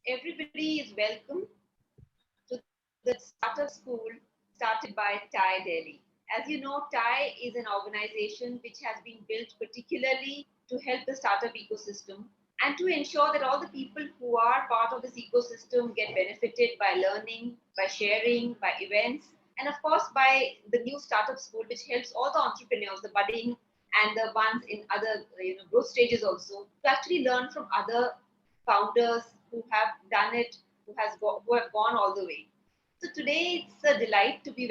everybody is welcome to the startup school started by TIE Delhi. As you know, TIE is an organization which has been built particularly to help the startup ecosystem and to ensure that all the people who are part of this ecosystem get benefited by learning, by sharing, by events, and of course by the new startup school, which helps all the entrepreneurs, the budding and the ones in other growth stages also, to actually learn from other founders who have done it, who have gone all the way. So today it's a delight to be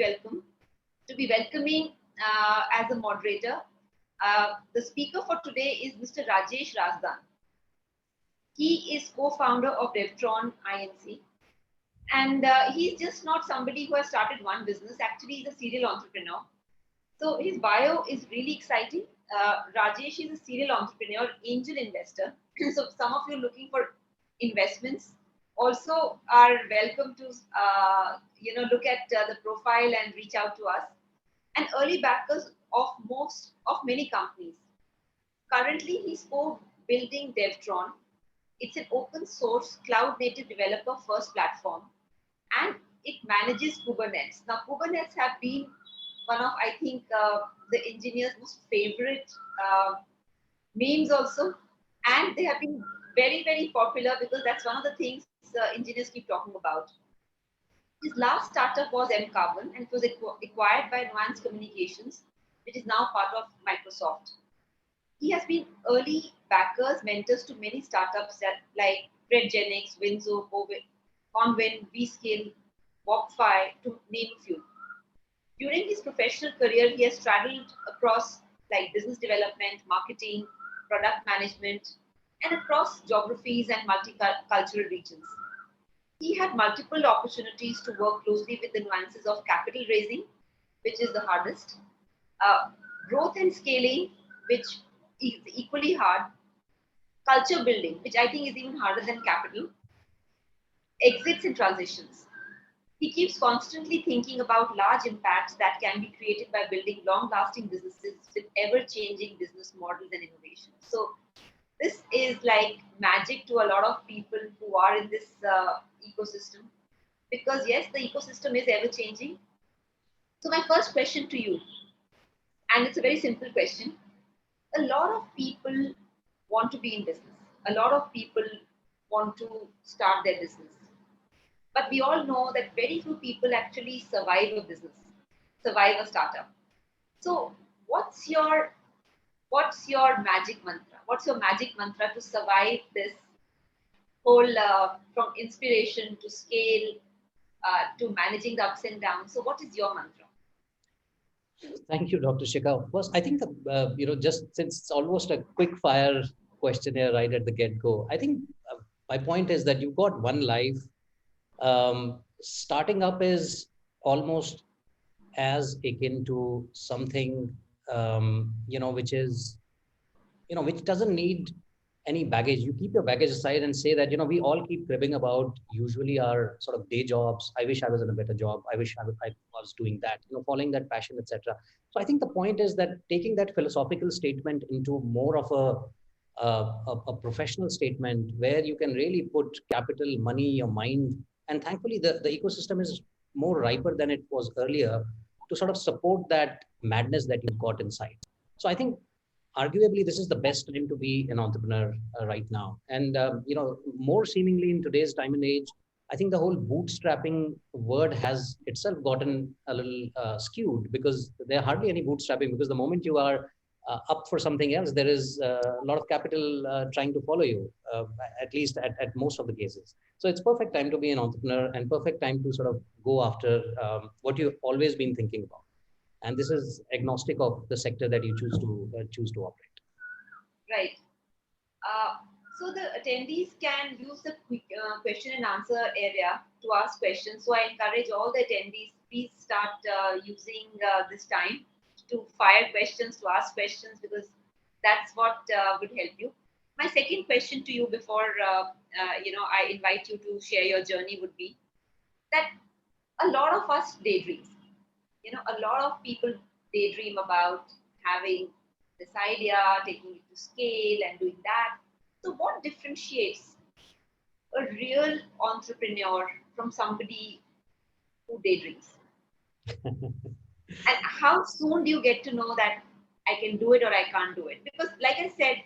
welcoming as a moderator. The speaker for today is Mr. Rajesh Razdan. He is co-founder of Devtron Inc. And he's just not somebody who has started one business. Actually, he's a serial entrepreneur. So his bio is really exciting. Rajesh is a serial entrepreneur, angel investor. So some of you looking for investments also are welcome to look at the profile and reach out to us. And early backers of many companies. Currently, he's co-building Devtron. It's an open source cloud native developer first platform, and it manages Kubernetes. Now, Kubernetes have been one of, I think, the engineers' most favorite memes also, and they have been very, very popular because that's one of the things engineers keep talking about. His last startup was M-Carbon, and it was acquired by Advanced Communications, which is now part of Microsoft. He has been early backers, mentors to many startups like Redgenix, Winzo, Convin, Vskill, Walkfi, to name a few. During his professional career, he has traveled across like business development, marketing, product management, and across geographies and multicultural regions. He had multiple opportunities to work closely with the nuances of capital raising, which is the hardest, growth and scaling, which is equally hard, culture building, which I think is even harder than capital, exits and transitions. He keeps constantly thinking about large impacts that can be created by building long-lasting businesses with ever-changing business models and innovation. So this is like magic to a lot of people who are in this ecosystem, because yes, the ecosystem is ever-changing. So my first question to you, and it's a very simple question. A lot of people want to be in business. A lot of people want to start their business. But we all know that very few people actually survive a business, survive a startup. So what's your magic mantra? What's your magic mantra to survive this whole from inspiration to scale to managing the ups and downs? So what is your mantra? Thank you, Dr. Shikha. First, I think, just since it's almost a quick fire questionnaire right at the get-go, I think my point is that you've got one life. Starting up is almost as akin to something, which is, which doesn't need any baggage. You keep your baggage aside and say that, we all keep cribbing about usually our sort of day jobs. I wish I was in a better job. I wish I was doing that, following that passion, etc. So I think the point is that taking that philosophical statement into more of a professional statement where you can really put capital, money, your mind, and thankfully the ecosystem is more riper than it was earlier to sort of support that madness that you've got inside. So I think arguably this is the best time to be an entrepreneur right now. And more seemingly in today's time and age, I think the whole bootstrapping word has itself gotten a little skewed, because there are hardly any bootstrapping, because the moment you are up for something else, there is a lot of capital trying to follow you, at least at most of the cases. So it's perfect time to be an entrepreneur and perfect time to sort of go after what you've always been thinking about. And this is agnostic of the sector that you choose to operate. Right. So the attendees can use the quick question and answer area to ask questions. So I encourage all the attendees, please start using this time to fire questions, to ask questions, because that's what would help you. My second question to you before I invite you to share your journey would be that a lot of us daydream. A lot of people daydream about having this idea, taking it to scale and doing that. So what differentiates a real entrepreneur from somebody who daydreams? And how soon do you get to know that I can do it or I can't do it? Because, like I said,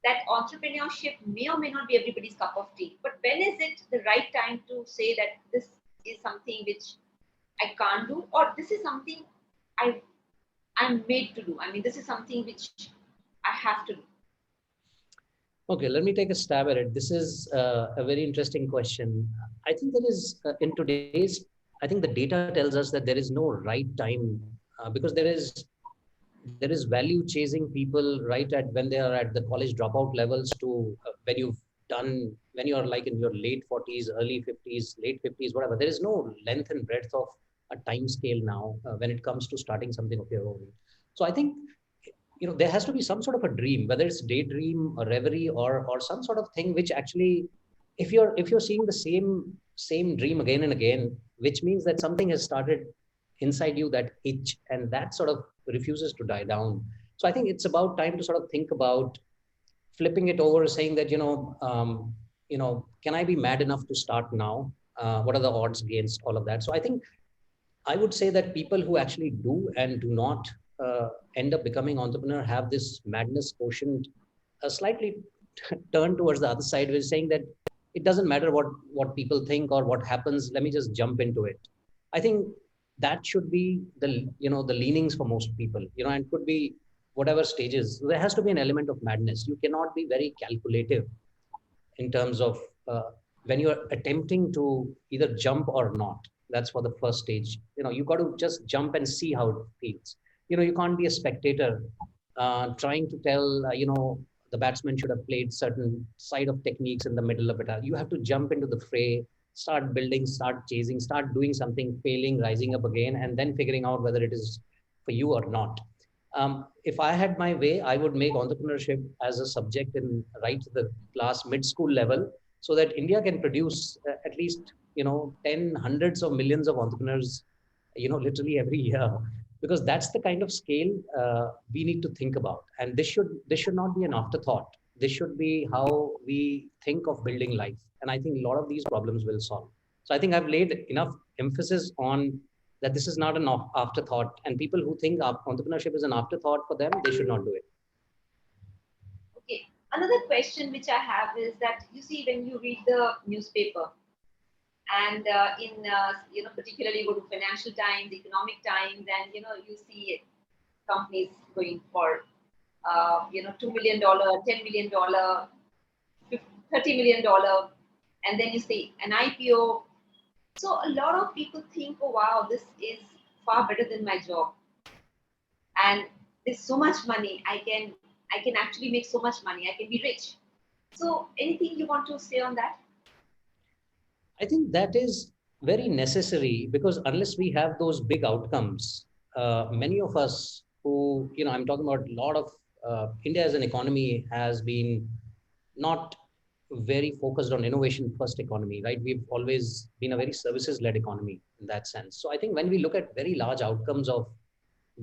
that entrepreneurship may or may not be everybody's cup of tea. But when is it the right time to say that this is something which I can't do, or this is something I I'm made to do? I mean, this is something which I have to do. Okay, let me take a stab at it. This is a very interesting question. I think there is, in today's, I think the data tells us that there is no right time because there is value chasing people right at when they are at the college dropout levels to when you've done, when you're like in your late 40s, early 50s, late 50s, whatever. There is no length and breadth of a time scale now when it comes to starting something of your own. So I think there has to be some sort of a dream, whether it's daydream or reverie or some sort of thing which actually, if you're seeing the same dream again and again, which means that something has started inside you, that itch, and that sort of refuses to die down. So I think it's about time to sort of think about flipping it over, saying that can I be mad enough to start now? What are the odds against all of that? So I think I would say that people who actually do and do not end up becoming entrepreneur have this madness quotient slightly turned towards the other side, which is saying that it doesn't matter what people think or what happens. Let me just jump into it. I think that should be the leanings for most people, and could be whatever stages. There has to be an element of madness. You cannot be very calculative in terms of when you are attempting to either jump or not. That's for the first stage. You got to just jump and see how it feels. You can't be a spectator trying to tell the batsman should have played certain side of techniques in the middle of it. You have to jump into the fray, start building, start chasing, start doing something, failing, rising up again, and then figuring out whether it is for you or not. If I had my way, I would make entrepreneurship as a subject in right to the class mid school level, so that India can produce at least 10 hundreds of millions of entrepreneurs, literally every year, because that's the kind of scale we need to think about. And this should not be an afterthought. This should be how we think of building life. And I think a lot of these problems will solve. So I think I've laid enough emphasis on that this is not an afterthought. And people who think entrepreneurship is an afterthought for them, they should not do it. Okay. Another question which I have is that you see when you read the newspaper, and in particularly you go to Financial Times, Economic Times, and you see companies going for $2 million, $10 million, $30 million, and then you see an IPO. So a lot of people think, oh wow, this is far better than my job, and there's so much money. I can actually make so much money. I can be rich. So anything you want to say on that? I think that is very necessary, because unless we have those big outcomes, many of us who, I'm talking about a lot of India as an economy has been not very focused on innovation first economy, right? We've always been a very services led economy in that sense. So I think when we look at very large outcomes of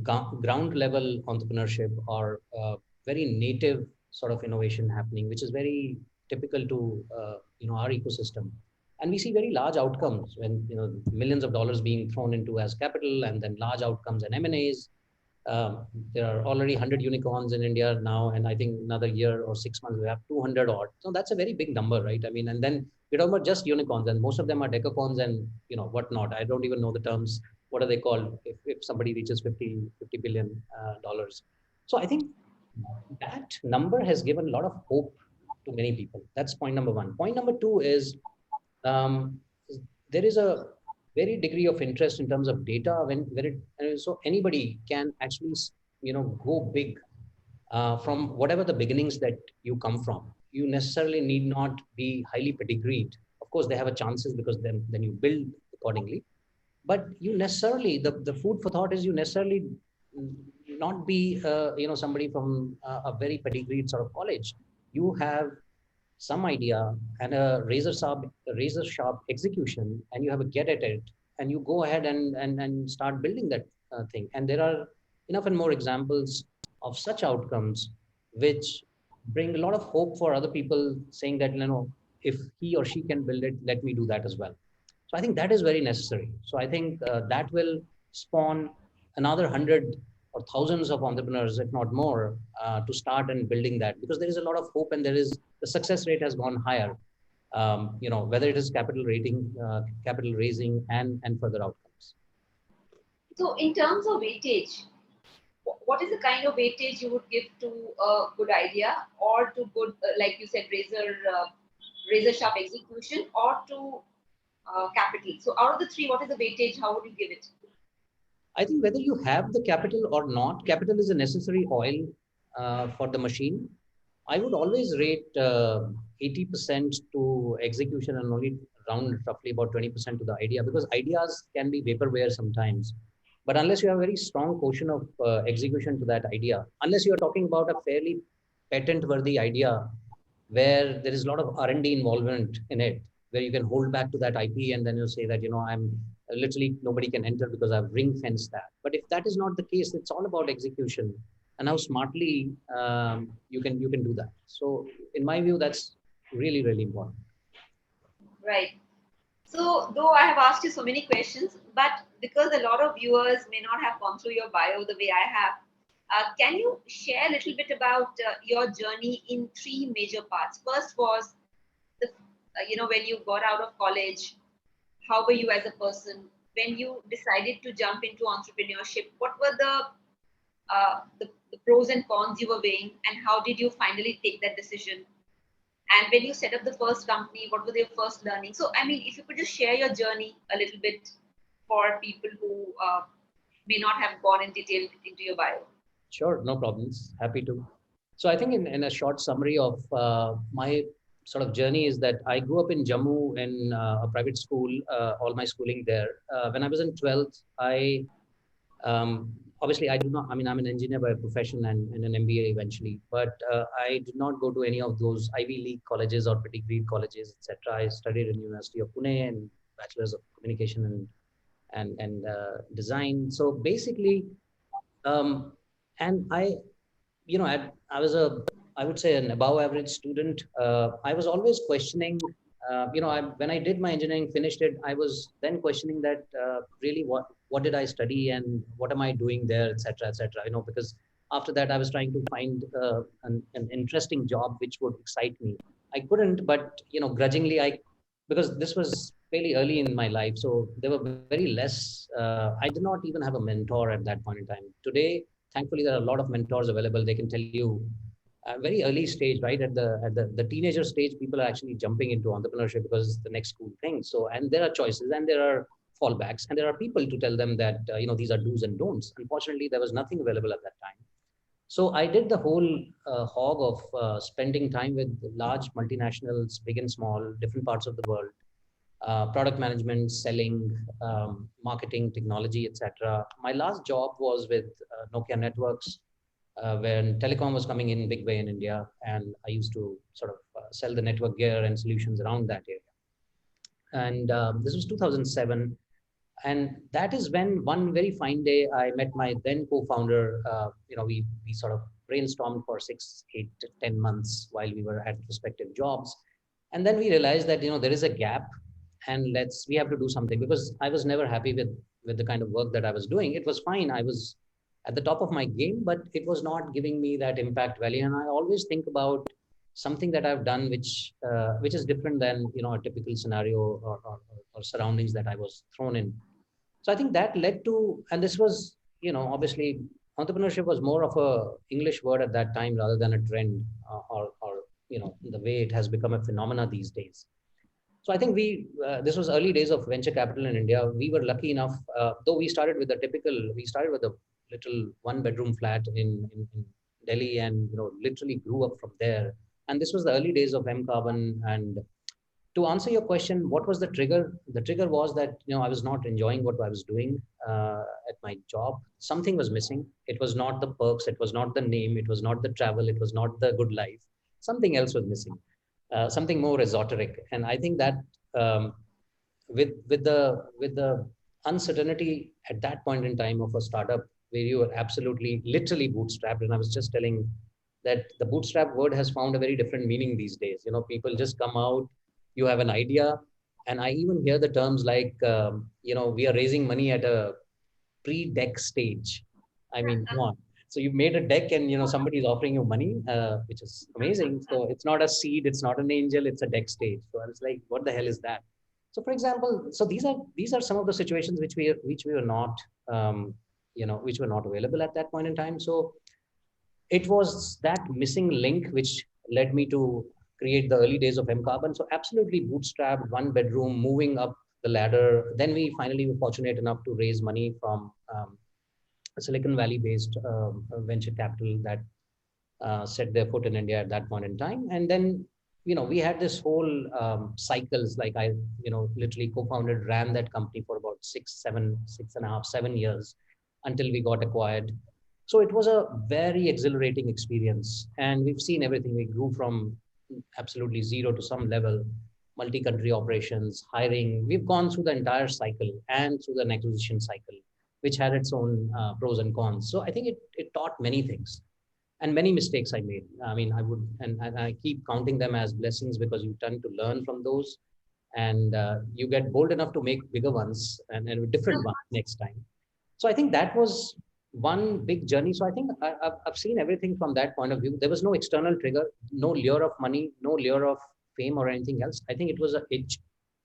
ground level entrepreneurship or very native sort of innovation happening, which is very typical to our ecosystem. And we see very large outcomes when millions of dollars being thrown into as capital, and then large outcomes and M&As. There are already 100 unicorns in India now, and I think another year or 6 months we have 200 odd. So that's a very big number, right? I mean, and then we're talking about just unicorns, and most of them are decacons and whatnot. I don't even know the terms. What are they called if somebody reaches 50 billion dollars? So I think that number has given a lot of hope to many people. That's point number one. Point number two is um, there is a very degree of interest in terms of data when it so anybody can actually go big from whatever the beginnings that you come from. You necessarily need not be highly pedigreed. Of course, they have a chances because then you build accordingly. But you necessarily the food for thought is you necessarily not be somebody from a very pedigreed sort of college. You have some idea and a razor sharp execution, and you have a get at it, and you go ahead and start building that thing. And there are enough and more examples of such outcomes which bring a lot of hope for other people, saying that if he or she can build it, let me do that as well. So I think that is very necessary. So I think that will spawn another hundred or thousands of entrepreneurs, if not more, to start and building that, because there is a lot of hope, and there is the success rate has gone higher. Whether it is capital raising, and further outcomes. So, in terms of weightage, what is the kind of weightage you would give to a good idea, or to good, like you said, razor sharp execution, or to capital? So, out of the three, what is the weightage? How would you give it? I think whether you have the capital or not, capital is a necessary oil for the machine. I would always rate 80% to execution and only round roughly about 20% to the idea, because ideas can be vaporware sometimes. But unless you have a very strong quotient of execution to that idea, unless you are talking about a fairly patent-worthy idea where there is a lot of R&D involvement in it, where you can hold back to that IP and then you say that, I'm literally nobody can enter because I've ring fenced that. But if that is not the case, it's all about execution and how smartly you can do that. So in my view, that's really, really important. Right. So, though I have asked you so many questions, but because a lot of viewers may not have gone through your bio the way I have, can you share a little bit about your journey in three major parts? First was when you got out of college, how were you as a person? When you decided to jump into entrepreneurship, what were the pros and cons you were weighing, and how did you finally take that decision? And when you set up the first company, what were your first learning? So, I mean, if you could just share your journey a little bit for people who may not have gone in detail into your bio. Sure, no problems. Happy to. So I think in a short summary of my sort of journey is that I grew up in Jammu in a private school, all my schooling there. When I was in 12th, obviously I do not, I mean, I'm an engineer by profession and an MBA eventually, but I did not go to any of those Ivy League colleges or pedigree colleges, etc. I studied in University of Pune and Bachelor's of Communication and Design. So basically, um, and I was I would say an above average student. I was always questioning, when I did my engineering, finished it, I was then questioning that really what did I study and what am I doing there, etc., etc. Because after that I was trying to find an interesting job which would excite me. I couldn't, but grudgingly because this was fairly early in my life, so there were very less. I did not even have a mentor at that point in time. Today, thankfully, there are a lot of mentors available. They can tell you very early stage, right? At the teenager stage, people are actually jumping into entrepreneurship because it's the next cool thing. So, and there are choices and there are fallbacks and there are people to tell them that, these are do's and don'ts. Unfortunately, there was nothing available at that time. So I did the whole hog of spending time with large multinationals, big and small, different parts of the world, product management, selling, marketing, technology, etc. My last job was with Nokia Networks when telecom was coming in big way in India, and I used to sort of sell the network gear and solutions around that area. And this was 2007, and that is when one very fine day I met my then co-founder. We sort of brainstormed for 6, 8 to 10 months while we were at respective jobs, and then we realized that there is a gap, and we have to do something, because I was never happy with the kind of work that I was doing. It was fine. I was at the top of my game, but it was not giving me that impact value. And I always think about something that I've done which is different than a typical scenario or surroundings that I was thrown in. So I think that led to, and this was, obviously entrepreneurship was more of a English word at that time rather than a trend, or the way it has become a phenomena these days. So I think this was early days of venture capital in India. We were lucky enough, though we started with a little one-bedroom flat in Delhi, and literally grew up from there. And this was the early days of M Carbon. And to answer your question, what was the trigger? The trigger was that I was not enjoying what I was doing at my job. Something was missing. It was not the perks. It was not the name. It was not the travel. It was not the good life. Something else was missing. Something more esoteric. And I think that um, with the uncertainty at that point in time of a startup where you are absolutely literally bootstrapped, and I was just telling that the bootstrap word has found a very different meaning these days. People just come out, You have an idea, and I even hear the terms like we are raising money at a pre-deck stage. I mean, come on. So you made a deck, and somebody is offering you money, which is amazing. So it's not a seed, it's not an angel, it's a deck stage. So I was like, what the hell is that? So for example, so these are some of the situations which we were not, which were not available at that point in time. So it was that missing link which led me to create the early days of M Carbon. So absolutely bootstrapped, one bedroom, moving up the ladder. Then we finally were fortunate enough to raise money from a Silicon Valley based venture capital that set their foot in India at that point in time. And then, we had this whole cycles, like I, literally co-founded, ran that company for about 6.5, 7 years until we got acquired. So it was a very exhilarating experience. And we've seen everything. We grew from absolutely zero to some level, multi-country operations, hiring. We've gone through the entire cycle and through the acquisition cycle, which had its own pros and cons. So I think it taught many things and many mistakes I made. I mean, I would, and I keep counting them as blessings because you tend to learn from those, and you get bold enough to make bigger ones and different ones next time. So I think that was one big journey. So I think I've seen everything from that point of view. There was no external trigger, no lure of money, no lure of fame or anything else. I think it was a itch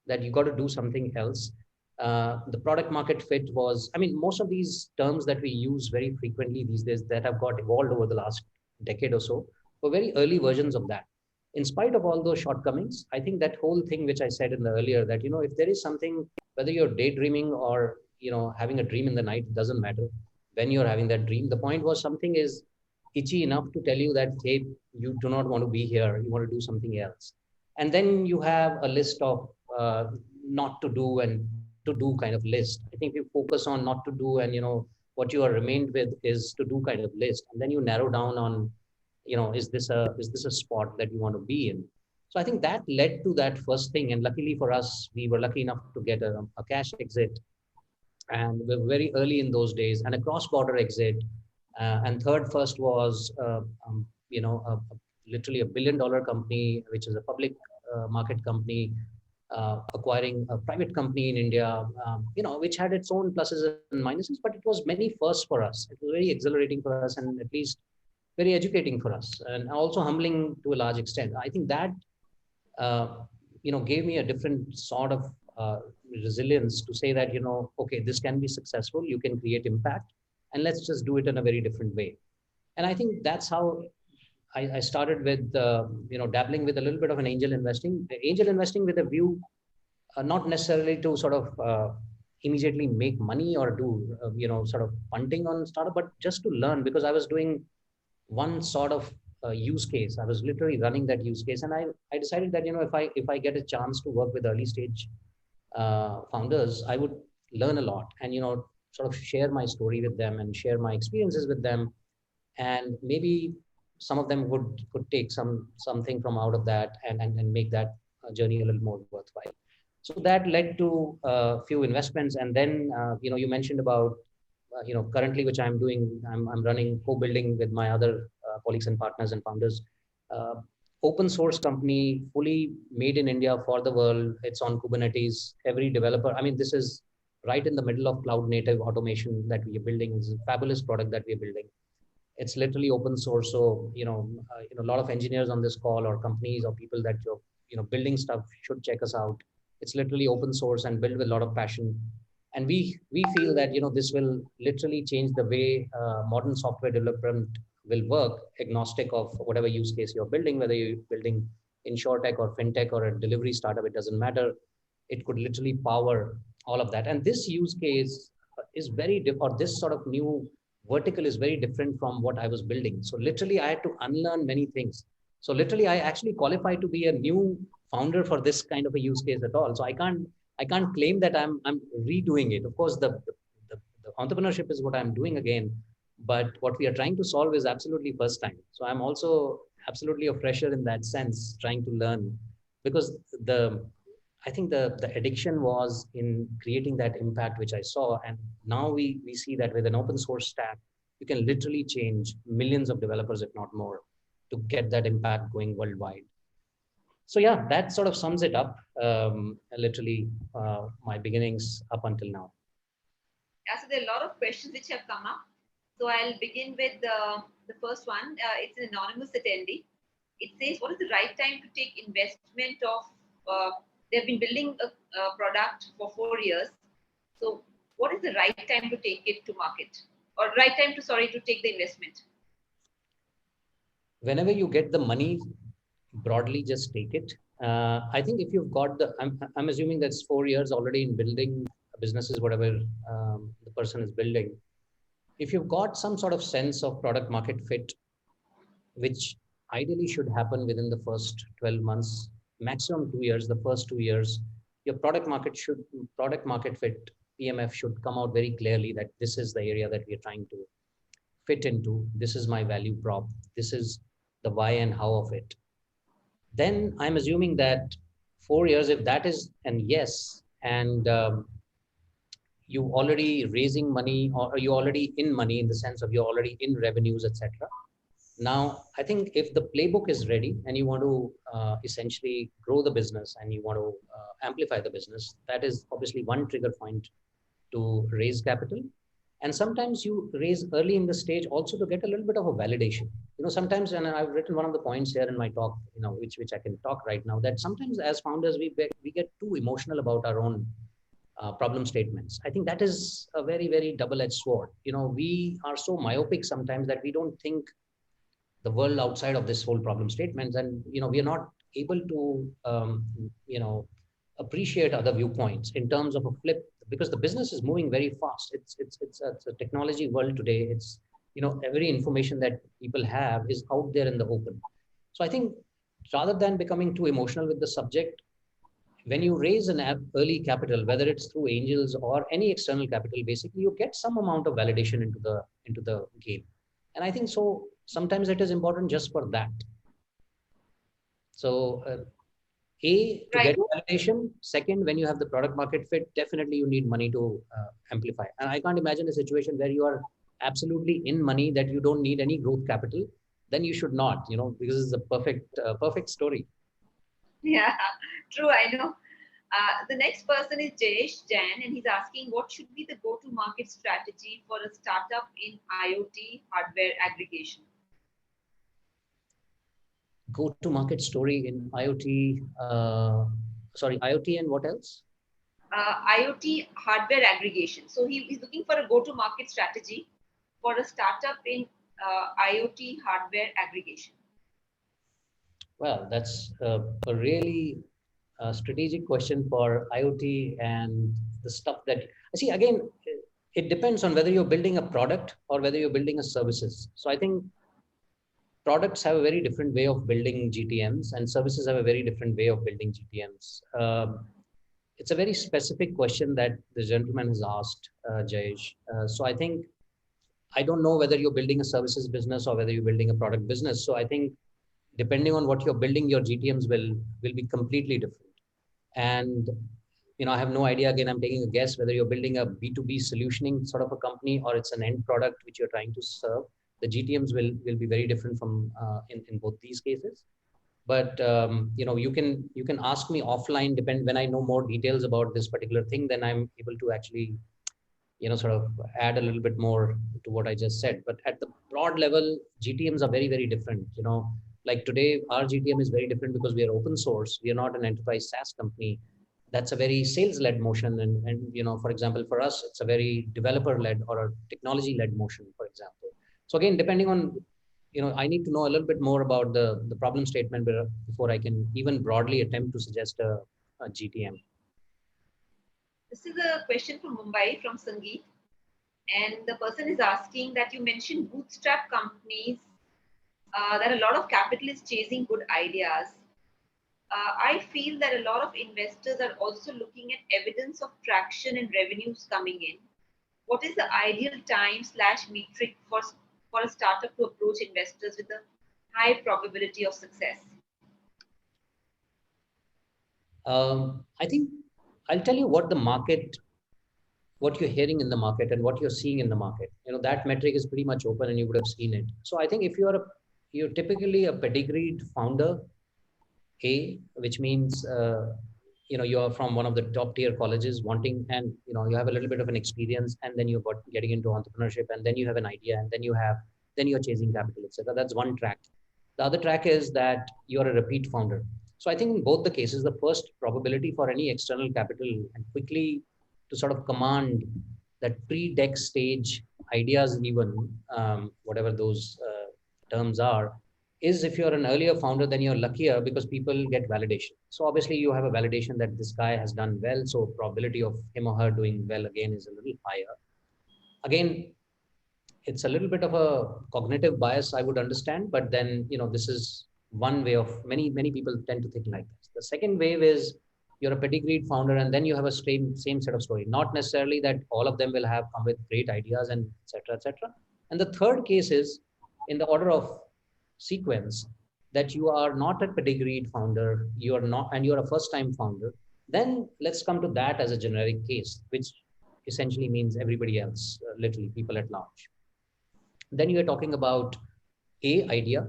that you got to do something else. The product market fit was, I mean, most of these terms that we use very frequently these days that have got evolved over the last decade or so were very early versions of that. In spite of all those shortcomings, I think that whole thing which I said in the earlier, that if there is something, whether you're daydreaming or having a dream in the night, it doesn't matter when you're having that dream. The point was something is itchy enough to tell you that, hey, you do not want to be here, you want to do something else. And then you have a list of not to do and what to do kind of list. I think if you focus on not to do and what you are remained with is to do kind of list, and then you narrow down on is this a spot that you want to be in. So I think that led to that first thing, and luckily for us, we were lucky enough to get a cash exit, and we were very early in those days, and a cross-border exit. And third first was literally $1 billion company, which is a public market company, acquiring a private company in India, which had its own pluses and minuses, but it was many firsts for us. It was very exhilarating for us, and at least very educating for us, and also humbling to a large extent. I think that uh, gave me a different sort of resilience to say that okay, this can be successful. You can create impact, and let's just do it in a very different way. And I think that's how I started with dabbling with a little bit of an angel investing with a view, not necessarily to sort of immediately make money or do sort of punting on startup, but just to learn, because I was doing one sort of use case. I was literally running that use case, and I decided that if I get a chance to work with early stage founders, I would learn a lot, and sort of share my story with them and share my experiences with them, and maybe some of them could take something from out of that, and make that journey a little more worthwhile. So that led to a few investments, and then you mentioned about currently, which I'm doing. I'm running co-building with my other colleagues and partners and founders. Uh, Open source company, fully made in India for the world. It's on Kubernetes. Every developer, I mean, this is right in the middle of cloud native automation that we are building. It's a fabulous product that we are building. It's literally open source. So a lot of engineers on this call, or companies or people that you're building stuff, should check us out. It's literally open source and built with a lot of passion, and we feel that this will literally change the way modern software development will work, agnostic of whatever use case you're building, whether you're building insurtech or fintech or a delivery startup. It doesn't matter. It could literally power all of that. And this use case is or this sort of new vertical is very different from what I was building. So literally, I had to unlearn many things. So literally, I actually qualified to be a new founder for this kind of a use case at all. So I can't claim that I'm redoing it. Of course, the entrepreneurship is what I'm doing again, but what we are trying to solve is absolutely first time. So I'm also absolutely a fresher in that sense, trying to learn, because I think the addiction was in creating that impact which I saw, and now we see that with an open source stack, you can literally change millions of developers, if not more, to get that impact going worldwide. So yeah, that sort of sums it up. Literally, my beginnings up until now. Yeah, so there are a lot of questions which have come up. So I'll begin with the first one. It's an anonymous attendee. It says, what is the right time to take investment of, they've been building a product for 4 years. So what is the right time to take it to market? Or right time to, sorry, to take the investment? Whenever you get the money, broadly, just take it. I think if you've got I'm assuming that's 4 years already in building businesses, whatever the person is building. If you've got some sort of sense of product market fit, which ideally should happen within the first 12 months, maximum 2 years, the first 2 years, your product market fit, PMF should come out very clearly that this is the area that we are trying to fit into. This is my value prop. This is the why and how of it. Then I'm assuming that 4 years, if that is an yes, and you already raising money or you already in money in the sense of you're already in revenues, etc. Now, I think if the playbook is ready and you want to essentially grow the business and you want to amplify the business, that is obviously one trigger point to raise capital. And sometimes you raise early in the stage also to get a little bit of a validation. Sometimes, and I've written one of the points here in my talk, which I can talk right now, that sometimes as founders, we get too emotional about our own problem statements. I think that is a very, very double-edged sword. We are so myopic sometimes that we don't think the world outside of this whole problem statements, and we are not able to appreciate other viewpoints in terms of a flip, because the business is moving very fast. It's a technology world today. It's every information that people have is out there in the open. So I think rather than becoming too emotional with the subject, when you raise an early capital, whether it's through angels or any external capital, basically you get some amount of validation into the game. And I think so sometimes it is important just for that. So to Right. get validation. Second, when you have the product market fit, definitely you need money to amplify. And I can't imagine a situation where you are absolutely in money that you don't need any growth capital. Then you should not, because it's a perfect story. Yeah, true. I know. The next person is Jayesh Jain, and he's asking what should be the go-to-market strategy for a startup in IoT hardware aggregation? Go-to-market story in IoT. IoT and what else? IoT hardware aggregation. So he's looking for a go-to-market strategy for a startup in IoT hardware aggregation. Well, that's a really strategic question for IoT and the stuff that I see. Again, it depends on whether you're building a product or whether you're building a services. So I think products have a very different way of building GTMs, and services have a very different way of building GTMs. It's a very specific question that the gentleman has asked, Jayesh. So I think I don't know whether you're building a services business or whether you're building a product business. So I think depending on what you're building, your GTMs will be completely different. And I have no idea. Again, I'm taking a guess whether you're building a B2B solutioning sort of a company or it's an end product which you're trying to serve. The GTMs will be very different from in both these cases. But you can ask me offline. Depend when I know more details about this particular thing, then I'm able to actually sort of add a little bit more to what I just said. But at the broad level, GTMs are very, very different. Like today, our GTM is very different because we are open source. We are not an enterprise SaaS company. That's a very sales-led motion. And for example, for us, it's a very developer-led or a technology-led motion, for example. So again, depending on, I need to know a little bit more about the problem statement before I can even broadly attempt to suggest a GTM. This is a question from Mumbai from Sangeet. And the person is asking that you mentioned bootstrap companies, that a lot of capital is chasing good ideas. I feel that a lot of investors are also looking at evidence of traction and revenues coming in. What is the ideal time/metric for a startup to approach investors with a high probability of success? I think I'll tell you what what you're hearing in the market and what you're seeing in the market. That metric is pretty much open and you would have seen it. So I think if you're typically a pedigreed founder, which means you are from one of the top tier colleges, wanting, and you have a little bit of an experience, and then you're getting into entrepreneurship, and then you have an idea, and then you're chasing capital, etc. That's one track. The other track is that you are a repeat founder. So I think in both the cases, the first probability for any external capital and quickly to sort of command that pre-deck stage ideas, even whatever those terms are, is if you're an earlier founder, then you're luckier because people get validation. So obviously you have a validation that this guy has done well. So probability of him or her doing well again is a little higher. Again, it's a little bit of a cognitive bias, I would understand, but then, this is one way of many people tend to think like this. The second wave is you're a pedigreed founder, and then you have a same set of story. Not necessarily that all of them will have come with great ideas and etc. etc. And the third case is in the order of sequence, that you are not a pedigreed founder, you are not, and you're a first time founder. Then let's come to that as a generic case, which essentially means everybody else, literally people at large. Then you are talking about a idea,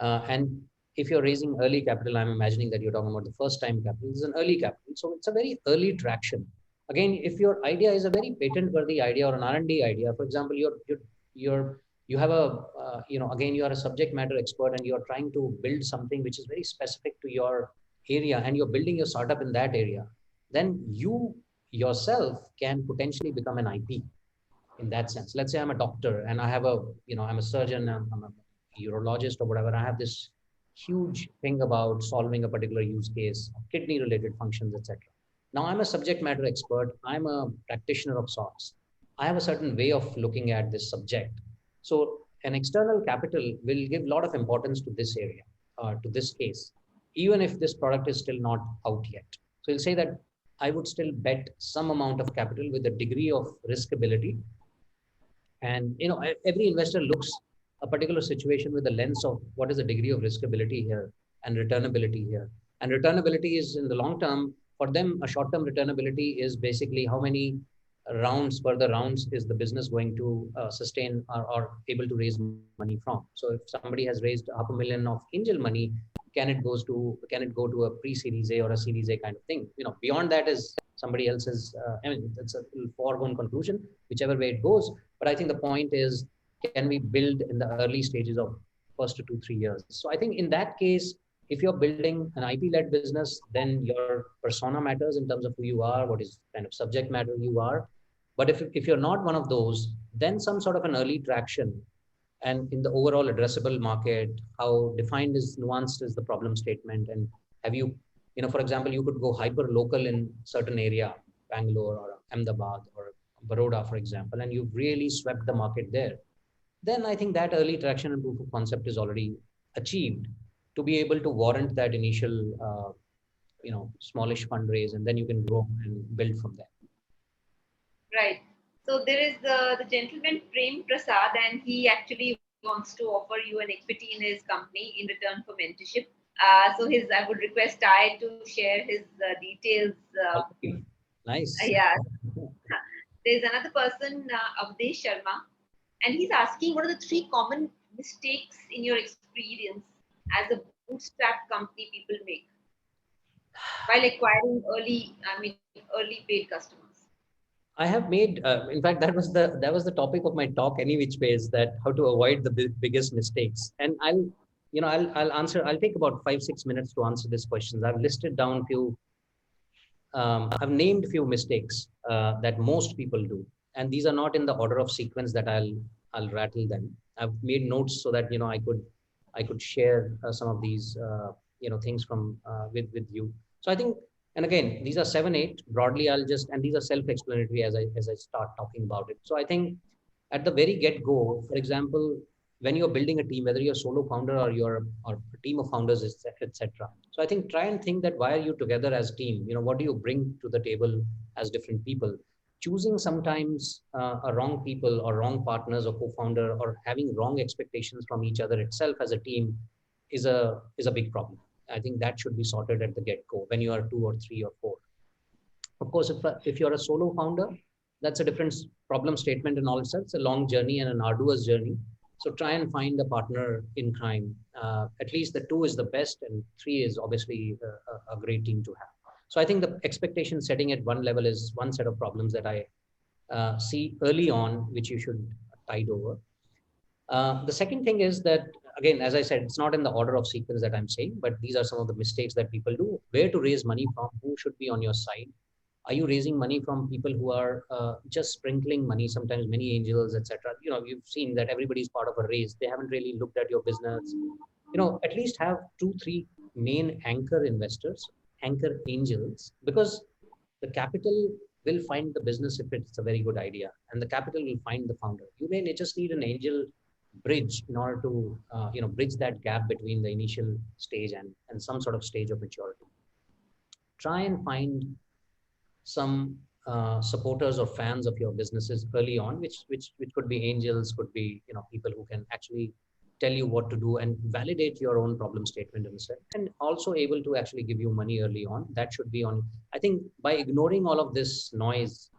and if you're raising early capital, I'm imagining that you're talking about the first time capital. This is an early capital, so it's a very early traction. Again, if your idea is a very patent worthy idea or an R&D idea, for example, you have a again, you are a subject matter expert and you're trying to build something which is very specific to your area, and you're building your startup in that area, then you yourself can potentially become an IP in that sense. Let's say I'm a doctor and I have I'm a surgeon, I'm a urologist or whatever. I have this huge thing about solving a particular use case, kidney related functions, etc. Now I'm a subject matter expert. I'm a practitioner of sorts. I have a certain way of looking at this subject. So an external capital will give a lot of importance to this area, to this case, even if this product is still not out yet. So he'll say that I would still bet some amount of capital with a degree of riskability. And every investor looks a particular situation with the lens of what is the degree of riskability here and returnability here. And returnability is in the long term for them. A short term returnability is basically how many further rounds is the business going to sustain or able to raise money from. So if somebody has raised $500,000 of angel money, can it go to a pre-series A or a series A kind of thing? Beyond that is somebody else's. It's a foregone conclusion, whichever way it goes. But I think the point is, can we build in the early stages of first to 2-3 years? So I think in that case, if you're building an IP-led business, then your persona matters in terms of who you are, what is kind of subject matter you are. But if you're not one of those, then some sort of an early traction, and in the overall addressable market, how defined is nuanced is the problem statement. And have you, for example, you could go hyper local in certain area, Bangalore or Ahmedabad or Baroda, for example, and you've really swept the market there. Then I think that early traction and proof of concept is already achieved to be able to warrant that initial, smallish fundraise, and then you can grow and build from there. Right. So there is the gentleman Prem Prasad, and he actually wants to offer you an equity in his company in return for mentorship. So I would request Ty to share his details. Nice. Yeah. There's another person, Avdesh Sharma, and he's asking, what are the 3 common mistakes in your experience as a bootstrap company people make while acquiring early paid customers? I have made, in fact, that was the topic of my talk, any which ways, that how to avoid the biggest mistakes. And I'll answer. I'll take about 5-6 minutes to answer these questions. I've listed down few. I've named few mistakes that most people do, and these are not in the order of sequence that I'll rattle them. I've made notes so that I could share some of these things from with you. So I think. And again, these are 7, 8 broadly. And these are self-explanatory as I start talking about it. So I think at the very get-go, for example, when you're building a team, whether you're a solo founder or a team of founders, etc. So I think try and think that why are you together as a team? What do you bring to the table as different people? Choosing sometimes a wrong people or wrong partners or co-founder, or having wrong expectations from each other itself as a team is a big problem. I think that should be sorted at the get-go when you are 2 or 3 or 4. Of course, if you're a solo founder, that's a different problem statement in all itself. It's a long journey and an arduous journey. So try and find a partner in crime. At least the two is the best, and three is obviously a great team to have. So I think the expectation setting at one level is one set of problems that I see early on, which you should tide over. The second thing is that, again, as I said, it's not in the order of sequence that I'm saying, but these are some of the mistakes that people do. Where to raise money from? Who should be on your side? Are you raising money from people who are just sprinkling money? Sometimes many angels, etc. You've seen that everybody's part of a raise. They haven't really looked at your business. At least have two, three main anchor investors, anchor angels, because the capital will find the business if it's a very good idea, and the capital will find the founder. You may just need an angel bridge in order to bridge that gap between the initial stage and some sort of stage of maturity. Try and find some supporters or fans of your businesses early on, which could be angels, could be people who can actually tell you what to do and validate your own problem statement in a sense, and also able to actually give you money early on. That should be on. I think by ignoring all of this noise,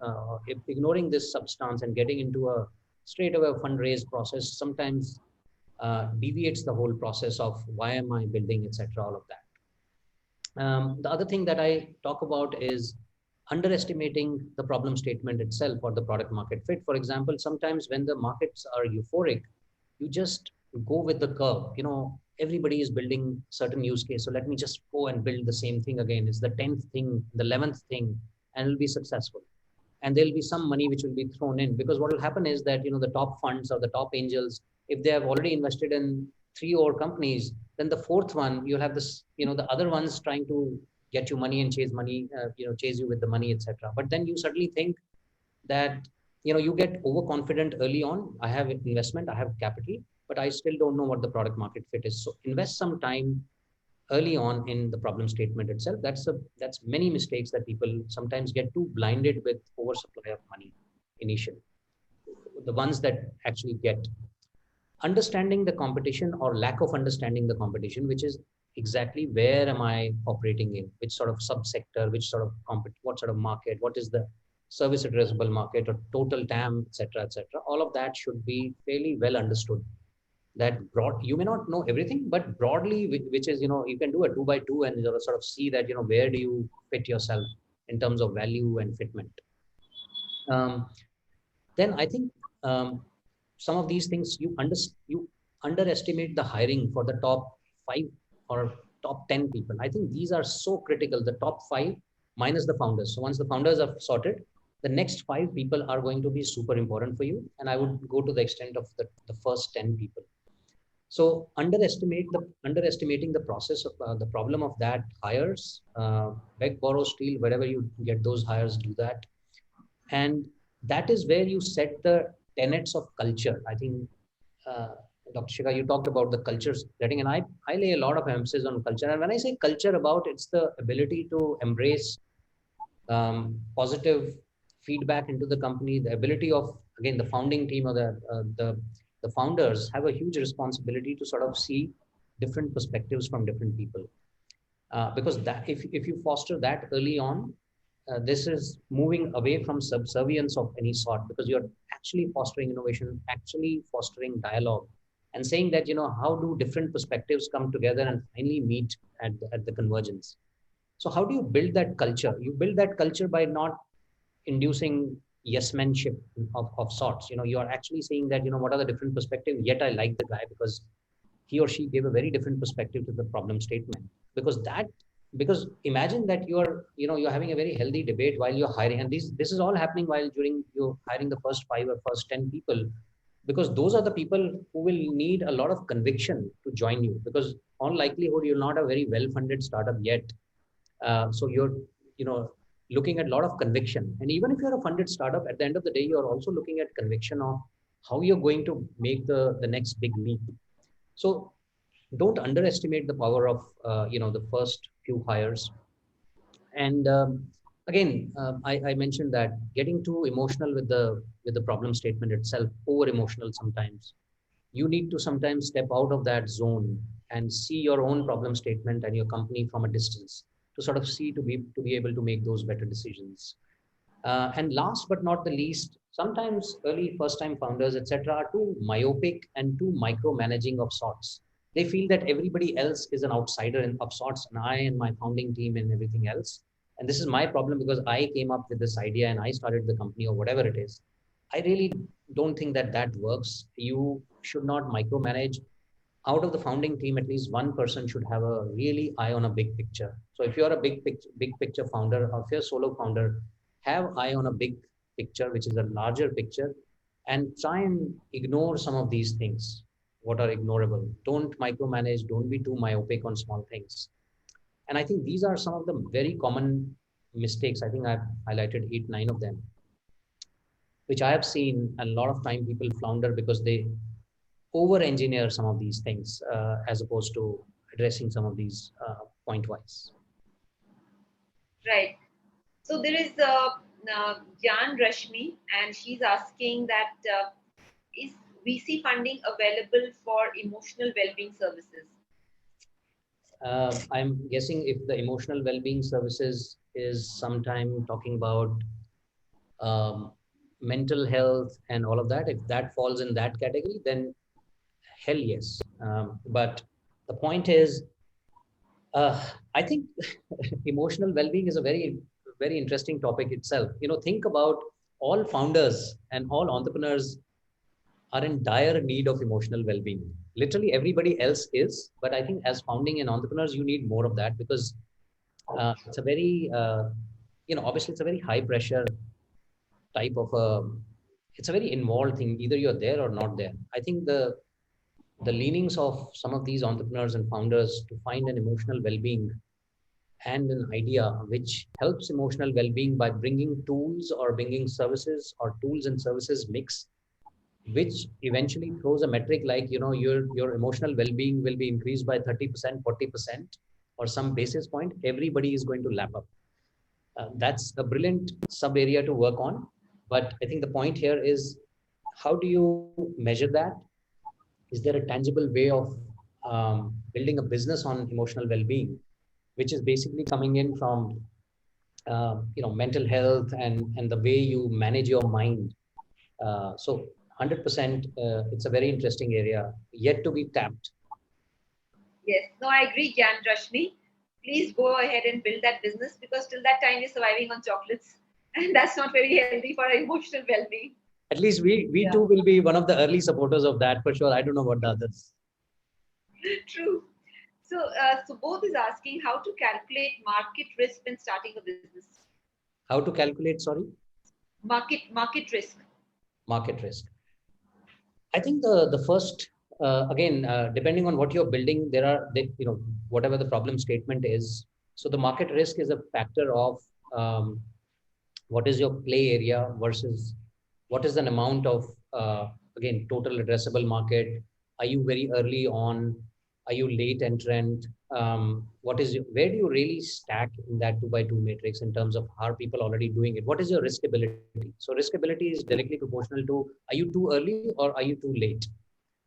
ignoring this substance, and getting into a straight away fundraise process, sometimes deviates the whole process of why am I building, etc. All of that. The other thing that I talk about is underestimating the problem statement itself or the product market fit. For example, sometimes when the markets are euphoric, you just go with the curve. Everybody is building certain use case. So let me just go and build the same thing again. It's the 10th thing, the 11th thing, and it'll be successful. And there'll be some money which will be thrown in, because what will happen is that, the top funds or the top angels, if they have already invested in three or companies, then the fourth one, you'll have this, the other ones trying to get you money and chase money, chase you with the money, etc. But then you suddenly think that, you get overconfident early on. I have investment, I have capital, but I still don't know what the product market fit is. So invest some time early on in the problem statement itself. That's many mistakes that people sometimes get too blinded with oversupply of money initially. The ones that actually get understanding the competition or lack of understanding the competition, which is exactly where am I operating in, which sort of subsector, which sort of what sort of market, what is the service addressable market or total TAM, etc., etc. All of that should be fairly well understood. That broad, you may not know everything, but broadly, which is, you can do a 2 by 2 and sort of see that, where do you fit yourself in terms of value and fitment. Um, then I think some of these things you underestimate the hiring for the top 5 or top 10 people. I think these are so critical. The top 5 minus the founders. So once the founders are sorted, the next 5 people are going to be super important for you. And I would go to the extent of the first 10 people. So underestimating the process of the problem of that hires, beg, borrow, steal, wherever you get those hires, do that. And that is where you set the tenets of culture. I think, Dr. Shikha, you talked about the culture setting, and I lay a lot of emphasis on culture. And when I say culture, it's the ability to embrace positive feedback into the company, the ability of, again, the founding team or the founders have a huge responsibility to sort of see different perspectives from different people. Because that if you foster that early on, this is moving away from subservience of any sort, because you're actually fostering innovation, actually fostering dialogue, and saying that, how do different perspectives come together and finally meet at the convergence. So how do you build that culture? You build that culture by not inducing yes-manship of sorts. You are actually saying that, what are the different perspectives, yet I like the guy because he or she gave a very different perspective to the problem statement. Because imagine that you're having a very healthy debate while you're hiring, and this is all happening while during you're hiring the first 5 or first 10 people, because those are the people who will need a lot of conviction to join you, because all likelihood you're not a very well-funded startup yet. So you're looking at a lot of conviction, and even if you're a funded startup, at the end of the day you're also looking at conviction of how you're going to make the next big leap. So don't underestimate the power of the first few hires. And again, I mentioned that getting too emotional with the problem statement itself, over emotional sometimes. You need to sometimes step out of that zone and see your own problem statement and your company from a distance, to sort of see to be able to make those better decisions. And last but not the least, sometimes early first time founders, etc., are too myopic and too micromanaging of sorts. They feel that everybody else is an outsider of sorts, and I and my founding team and everything else. And this is my problem because I came up with this idea and I started the company or whatever it is. I really don't think that that works. You should not micromanage. Out of the founding team, at least one person should have a really eye on a big picture. So if you're a big picture founder, or if you're a solo founder, have eye on a big picture, which is a larger picture, and try and ignore some of these things, what are ignorable. Don't micromanage, don't be too myopic on small things. And I think these are some of the very common mistakes. I think I've highlighted 8, 9 of them, which I have seen a lot of time people flounder because they over engineer some of these things as opposed to addressing some of these point wise. Right. So there is Jan Rashmi, and she's asking that is VC funding available for emotional well-being services? I'm guessing if the emotional well-being services is sometime talking about um, mental health and all of that, if that falls in that category, then hell yes. But the point is, I think emotional well-being is a very interesting topic itself. Think about all founders and all entrepreneurs are in dire need of emotional well-being. Literally everybody else is, but I think as founding and entrepreneurs, you need more of that because it's a very, obviously it's a very high pressure type of it's a very involved thing. Either you're there or not there. I think the leanings of some of these entrepreneurs and founders to find an emotional well-being and an idea which helps emotional well-being by bringing tools or bringing services or tools and services mix, which eventually throws a metric like your emotional well-being will be increased by 30%, 40%, or some basis point. Everybody is going to lap up. That's a brilliant sub area to work on. But I think the point here is, how do you measure that? Is there a tangible way of building a business on emotional well-being, which is basically coming in from mental health and the way you manage your mind. So 100%, it's a very interesting area yet to be tapped. Yes, no, I agree, Jan Rashmi. Please go ahead and build that business because till that time you're surviving on chocolates, and that's not very healthy for our emotional well-being. At least we Yeah, too will be one of the early supporters of that for sure. I don't know about the others. true. So both is asking how to calculate market risk when starting a business. How to calculate, sorry? Market risk. Market risk. I think the first, again, depending on what you're building, whatever the problem statement is. So the market risk is a factor of um, what is your play area versus what is an amount of again total addressable market. Are you very early on? Are you late entrant? Where do you really stack in that 2 by 2 matrix in terms of how people already doing it? What is your risk ability? So risk ability is directly proportional to, are you too early or are you too late?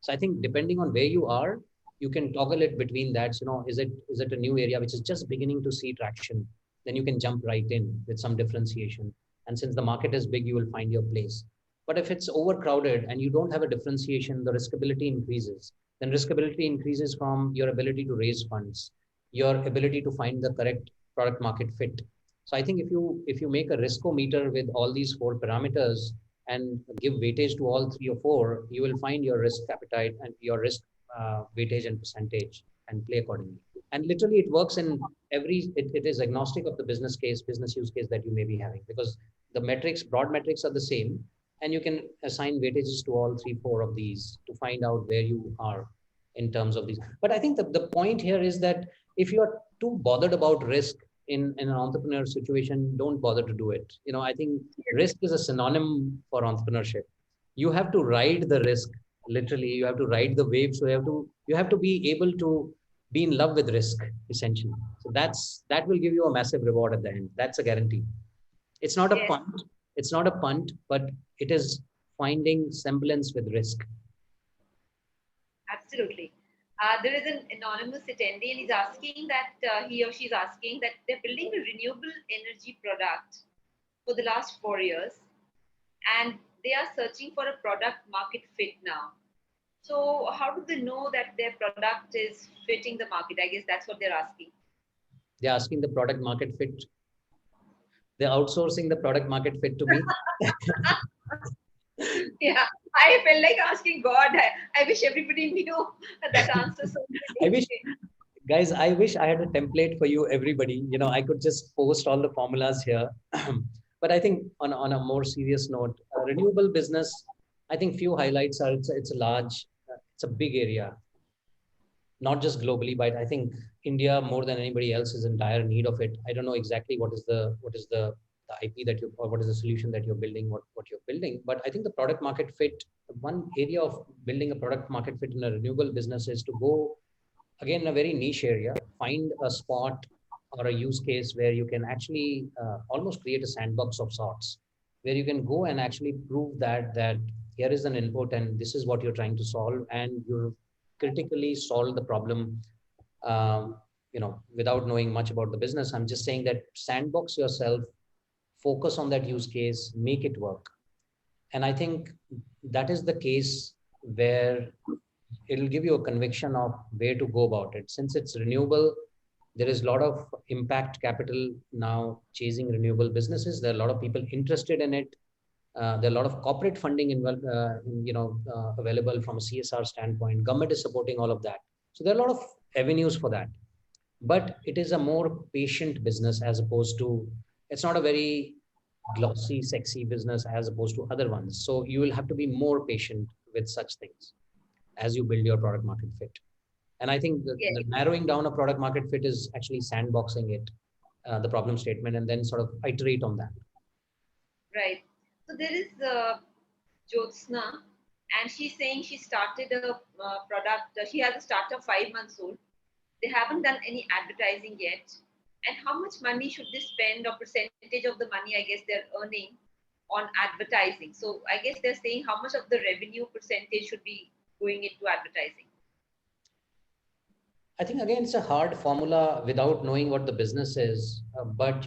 So I think depending on where you are, you can toggle it between that. Is it a new area which is just beginning to see traction? Then you can jump right in with some differentiation. And since the market is big, you will find your place. But if it's overcrowded and you don't have a differentiation, the riskability increases. Then riskability increases from your ability to raise funds, your ability to find the correct product market fit. So I think if you make a riskometer with all these 4 parameters and give weightage to all 3 or 4, you will find your risk appetite and your risk weightage and percentage and play accordingly. And literally, it works in it is agnostic of the business use case that you may be having, because the broad metrics are the same, and you can assign weightages to all 3, 4 of these to find out where you are in terms of these. But I think the point here is that if you are too bothered about risk in an entrepreneur situation, don't bother to do it. I think risk is a synonym for entrepreneurship. You have to ride the risk. Literally, you have to ride the wave. So you have to be able to be in love with risk, essentially. So that will give you a massive reward at the end. That's a guarantee. It's not a Yes, punt. It's not a punt, but it is finding semblance with risk. absolutely. There is an anonymous attendee, and he's asking that he or she's asking that they're building a renewable energy product for the last 4 years, and they are searching for a product market fit now. So how do they know that their product is fitting the market? I guess that's what they're asking. They're asking the product market fit. They're outsourcing the product market fit to me. Yeah, I felt like asking God. I wish everybody knew that answer so I wish, immediately. guys, I wish I had a template for you, everybody. I could just post all the formulas here. But I think on a more serious note, renewable business, I think few highlights are it's a large, it's a big area, not just globally, but I think India more than anybody else is in dire need of it. I don't know exactly what is the IP that you or what is the solution that you're building, what you're building, but I think the product market fit. One area of building a product market fit in a renewable business is to go again in a very niche area, find a spot or a use case where you can actually almost create a sandbox of sorts, where you can go and actually prove that here is an input and this is what you're trying to solve, and you critically solve the problem. Um, Without knowing much about the business, I'm just saying that sandbox yourself, focus on that use case, make it work. And I think that is the case where it'll give you a conviction of where to go about it. Since it's renewable, there is a lot of impact capital now chasing renewable businesses. There are a lot of people interested in it. There are a lot of corporate funding available from a CSR standpoint. Government is supporting all of that. So there are a lot of avenues for that. But it is a more patient business as opposed to, it's not a very glossy, sexy business as opposed to other ones. So you will have to be more patient with such things as you build your product market fit. And I think Yeah, the narrowing down a product market fit is actually sandboxing it, the problem statement, and then sort of iterate on that. right. So there is Jyotsna, and she's saying she started a product. She has a startup 5 months old. They haven't done any advertising yet. And how much money should they spend, or percentage of the money, I guess, they're earning on advertising? So I guess they're saying how much of the revenue percentage should be going into advertising. I think again it's a hard formula without knowing what the business is. But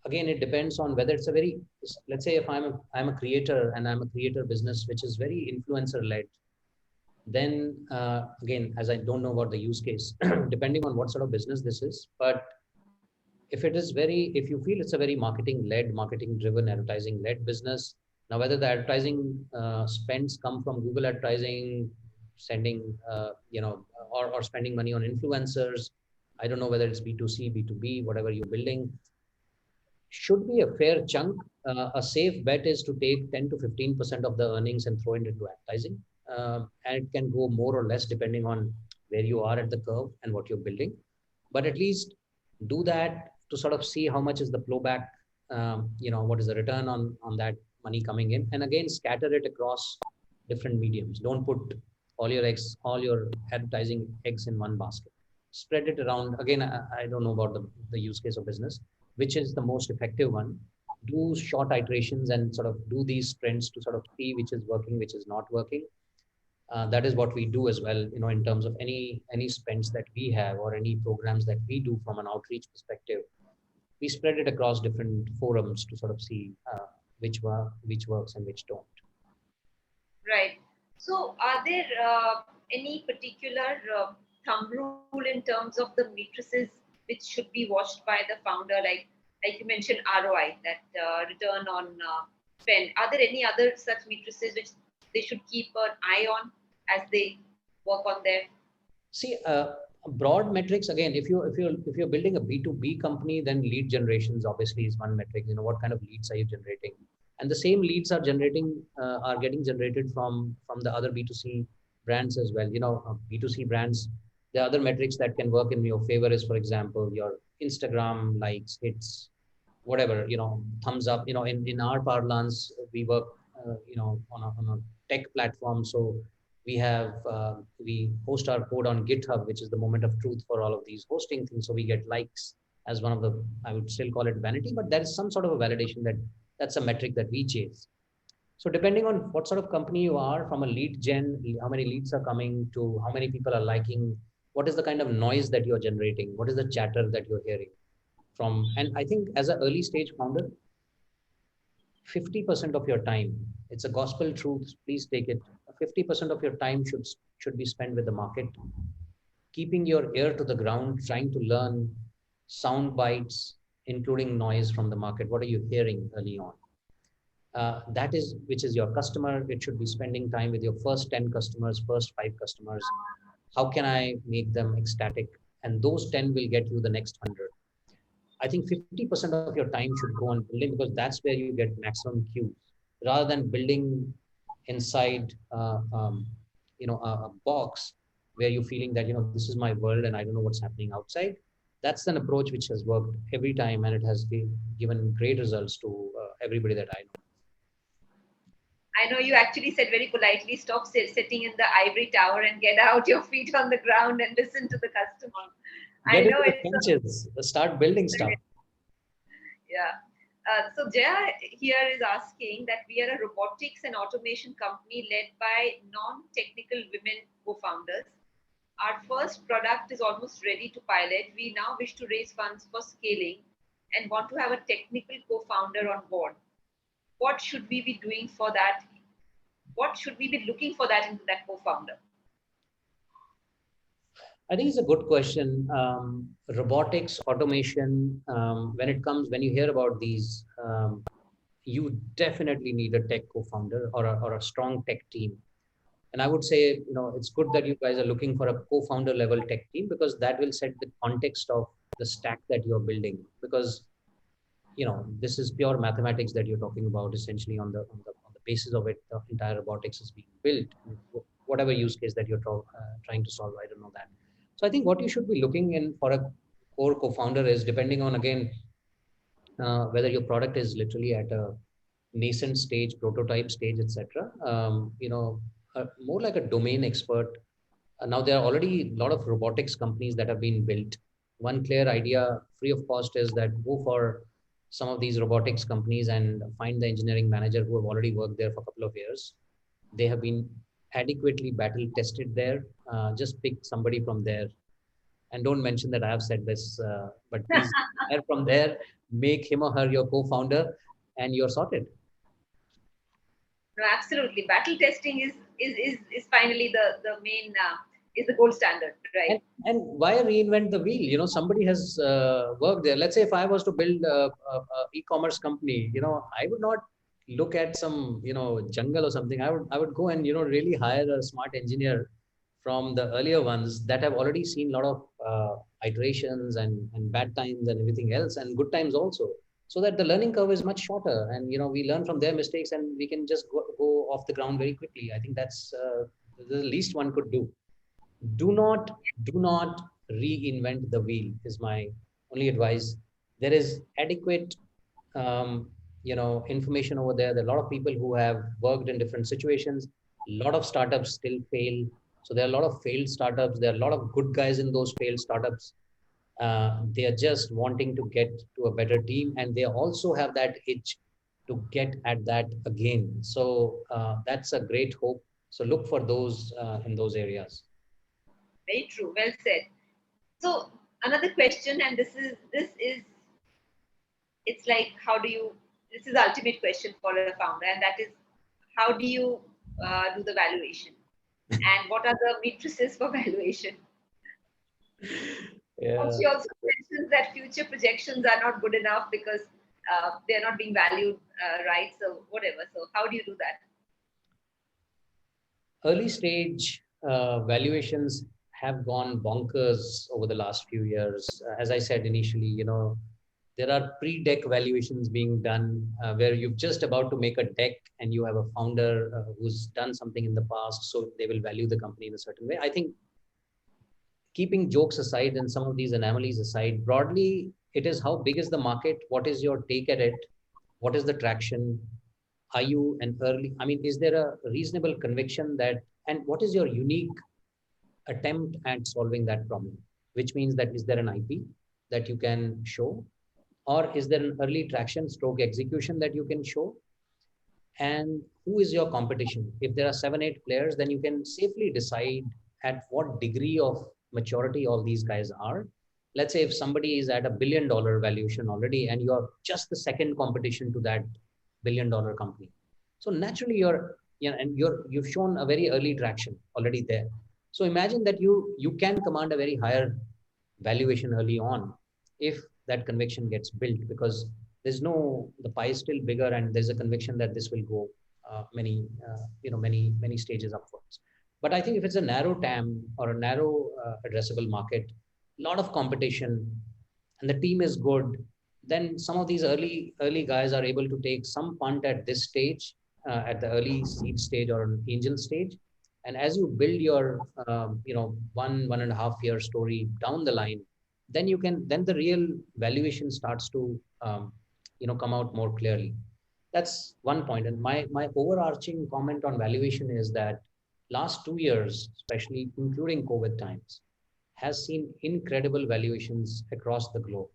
again it depends on whether it's a very, let's say if I'm a creator and I'm a creator business which is very influencer led, then again, as I don't know about the use case, depending on what sort of business this is, but if you feel it's a very marketing driven, advertising led business, now whether the advertising spends come from Google advertising, sending, or spending money on influencers, I don't know whether it's B2C, B2B, whatever you're building, should be a fair chunk. A safe bet is to take 10 to 15% of the earnings and throw it into advertising. And it can go more or less depending on where you are at the curve and what you're building. But at least do that to sort of see how much is the flowback, what is the return on that money coming in. And again, scatter it across different mediums. Don't put all your advertising eggs in one basket. Spread it around. Again, I don't know about the use case of business, which is the most effective one. Do short iterations and sort of do these sprints to sort of see which is working, which is not working. That is what we do as well, in terms of any spends that we have or any programs that we do from an outreach perspective. We spread it across different forums to sort of see which works and which don't. Right. So, are there any particular thumb rule in terms of the matrices which should be watched by the founder, like you mentioned ROI, that return on spend? Are there any other such matrices which they should keep an eye on as they work on their? See, broad metrics again. If you're building a B2B company, then lead generations obviously is one metric. What kind of leads are you generating, and the same leads are getting generated from the other B2C brands as well. B2C brands. The other metrics that can work in your favor is, for example, your Instagram likes, hits, whatever, thumbs up. In our parlance, we work, on a tech platform. So we host our code on GitHub, which is the moment of truth for all of these hosting things. So we get likes as one of the, I would still call it vanity, but there is some sort of a validation that's a metric that we chase. So depending on what sort of company you are, from a lead gen, how many leads are coming, to how many people are liking, what is the kind of noise that you're generating, what is the chatter that you're hearing from. And I think as an early stage founder, 50% of your time It's a gospel truth. Please take it. 50% of your time should be spent with the market, keeping your ear to the ground, trying to learn sound bites, including noise from the market. What are you hearing early on? That is, which is your customer. It should be spending time with your first 10 customers, first 5 customers. How can I make them ecstatic? And those 10 will get you the next 100. I think 50% of your time should go on building, because that's where you get maximum cues, rather than building inside, a box where you're feeling that, this is my world and I don't know what's happening outside. That's an approach which has worked every time, and it has given great results to everybody that I know. I know you actually said very politely, stop sitting in the ivory tower and get out your feet on the ground and listen to the customer. I Get know into the it's trenches, start building stuff. yeah. So Jaya here is asking that we are a robotics and automation company led by non-technical women co-founders. Our first product is almost ready to pilot. We now wish to raise funds for scaling and want to have a technical co-founder on board. What should we be doing for that? What should we be looking for that into that co-founder? I think it's a good question. Robotics, automation, when you hear about these, you definitely need a tech co-founder or a strong tech team. And I would say, it's good that you guys are looking for a co-founder level tech team, because that will set the context of the stack that you're building. Because, this is pure mathematics that you're talking about. Essentially, on the basis of it, the entire robotics is being built. Whatever use case that you're trying to solve, I don't know that. So I think what you should be looking in for a core co-founder is, depending on, again, whether your product is literally at a nascent stage, prototype stage, etc. More like a domain expert. Now there are already a lot of robotics companies that have been built. One clear idea, free of cost, is that go for some of these robotics companies and find the engineering manager who have already worked there for a couple of years. They have been adequately battle tested there. Just pick somebody from there, and don't mention that I have said this, but please hire from there, make him or her your co-founder, and you're sorted. No, absolutely. Battle testing is finally the main is the gold standard, right? And why reinvent the wheel? Somebody has worked there. Let's say if I was to build a e-commerce company, I would not look at some jungle or something. I would go and really hire a smart engineer from the earlier ones that have already seen a lot of iterations and bad times and everything else, and good times also, so that the learning curve is much shorter, and we learn from their mistakes and we can just go off the ground very quickly. I think that's the least one could do. Do not reinvent the wheel is my only advice. There is adequate information over there. There are a lot of people who have worked in different situations. A lot of startups still fail. So there are a lot of failed startups. There are a lot of good guys in those failed startups. They are just wanting to get to a better team, and they also have that itch to get at that again. So that's a great hope. So look for those in those areas. Very true. Well said. So another question, and this is it's like, how do you? This is the ultimate question for a founder, and that is, how do you do the valuation, and what are the matrices for valuation? Yeah. She also mentions that future projections are not good enough because they're not being valued right. So whatever. So how do you do that? Early stage valuations have gone bonkers over the last few years. As I said initially, there are pre-deck valuations being done where you're just about to make a deck and you have a founder who's done something in the past, so they will value the company in a certain way. I think, keeping jokes aside and some of these anomalies aside, broadly, it is how big is the market? What is your take at it? What is the traction? Are you an early, I mean, is there a reasonable conviction that, and what is your unique attempt at solving that problem? Which means that, is there an IP that you can show? Or is there an early traction stroke execution that you can show? And who is your competition? If there are 7, 8 players, then you can safely decide at what degree of maturity all these guys are. Let's say if somebody is at $1 billion valuation already and you're just the second competition to that $1 billion company, So naturally, you've shown a very early traction already there. So imagine that you can command a very higher valuation early on if that conviction gets built, because there's no the pie is still bigger and there's a conviction that this will go many stages upwards. But I think if it's a narrow TAM or a narrow addressable market, a lot of competition, and the team is good, then some of these early guys are able to take some punt at this stage, at the early seed stage or an angel stage. And as you build your 1.5 year story down the line, then the real valuation starts to come out more clearly. That's one point. And my overarching comment on valuation is that last 2 years, especially including COVID times, has seen incredible valuations across the globe.